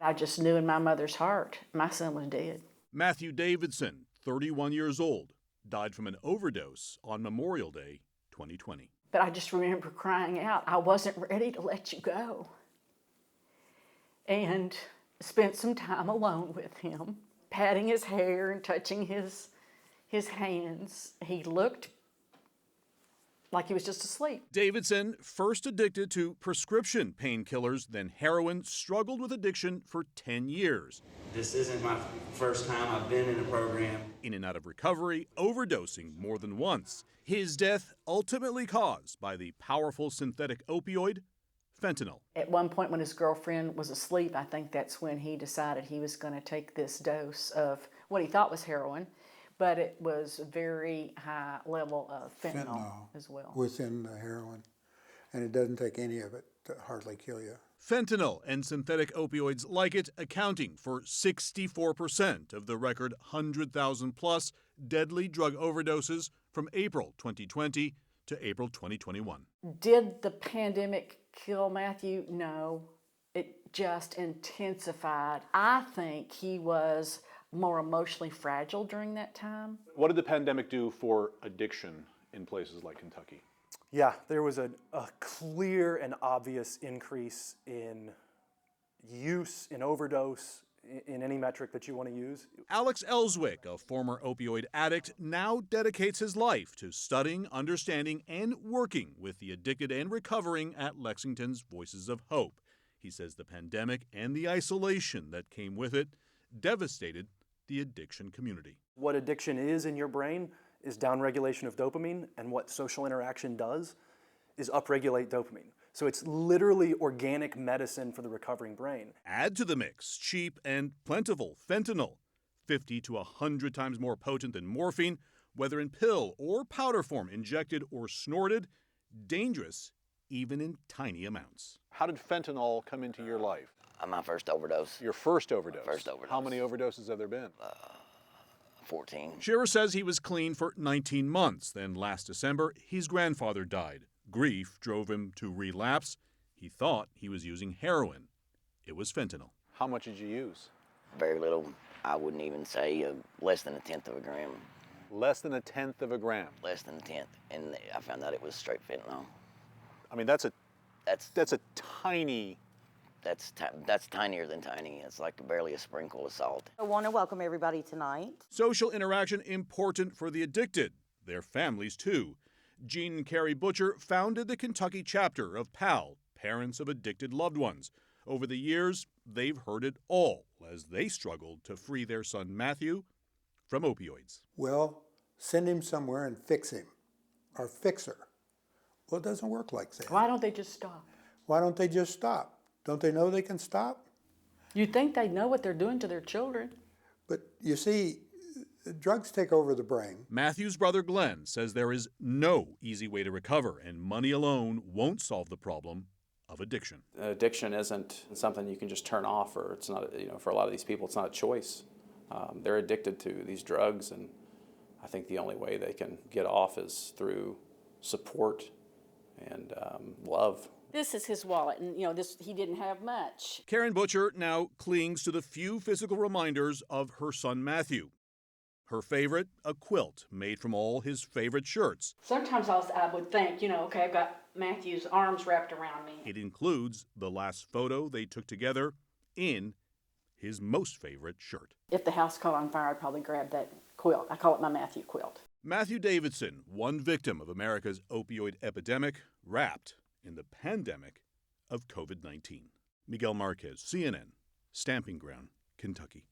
I just knew in my mother's heart my son was dead. Matthew Davidson, 31 years old, died from an overdose on Memorial Day 2020. But I just remember crying out, I wasn't ready to let you go. And spent some time alone with him, patting his hair and touching his hands. He looked like he was just asleep. Davidson, first addicted to prescription painkillers, then heroin, struggled with addiction for 10 years. This isn't my first time I've been in a program. In and out of recovery, overdosing more than once. His death ultimately caused by the powerful synthetic opioid, fentanyl. At one point when his girlfriend was asleep, I think that's when he decided he was going to take this dose of what he thought was heroin, but it was a very high level of fentanyl as well. Within the heroin, and it doesn't take any of it to hardly kill you. Fentanyl and synthetic opioids like it accounting for 64% of the record 100,000 plus deadly drug overdoses from April 2020 to April 2021. Did the pandemic kill Matthew? No, it just intensified. I think he was more emotionally fragile during that time. What did the pandemic do for addiction in places like Kentucky? Yeah, there was a clear and obvious increase in use, in overdose, in any metric that you want to use. Alex Ellswick, a former opioid addict, now dedicates his life to studying, understanding, and working with the addicted and recovering at Lexington's Voices of Hope. He says the pandemic and the isolation that came with it devastated the addiction community. What addiction is in your brain is downregulation of dopamine, and what social interaction does is upregulate dopamine. So it's literally organic medicine for the recovering brain. Add to the mix cheap and plentiful fentanyl, 50 to 100 times more potent than morphine, whether in pill or powder form, injected or snorted, dangerous even in tiny amounts. How did fentanyl come into your life? My first overdose. Your first overdose? First overdose. How many overdoses have there been? 14. Shearer says he was clean for 19 months. Then last December, his grandfather died. Grief drove him to relapse. He thought he was using heroin. It was fentanyl. How much did you use? Very little. I wouldn't even say less than a tenth of a gram. Less than a tenth of a gram? Less than a tenth. And I found out it was straight fentanyl. I mean, that's a tiny... That's tinier than tiny. It's like barely a sprinkle of salt. I want to welcome everybody tonight. Social interaction important for the addicted, their families too. Jean and Carrie Butcher founded the Kentucky chapter of PAL, Parents of Addicted Loved Ones. Over the years, they've heard it all as they struggled to free their son Matthew from opioids. Well, send him somewhere and fix him, or fix her. Well, it doesn't work like that. Why don't they just stop? Why don't they just stop? Don't they know they can stop? You'd think they'd know what they're doing to their children. But you see, drugs take over the brain. Matthew's brother Glenn says there is no easy way to recover, and money alone won't solve the problem of addiction. Addiction isn't something you can just turn off, or it's not, for a lot of these people, it's not a choice. They're addicted to these drugs, and I think the only way they can get off is through support and love. This is his wallet, and he didn't have much. Karen Butcher now clings to the few physical reminders of her son Matthew. Her favorite, a quilt made from all his favorite shirts. Sometimes I would think, okay, I've got Matthew's arms wrapped around me. It includes the last photo they took together in his most favorite shirt. If the house caught on fire, I'd probably grab that quilt. I call it my Matthew quilt. Matthew Davidson, one victim of America's opioid epidemic, wrapped in the pandemic of COVID-19. Miguel Marquez, CNN, Stamping Ground, Kentucky.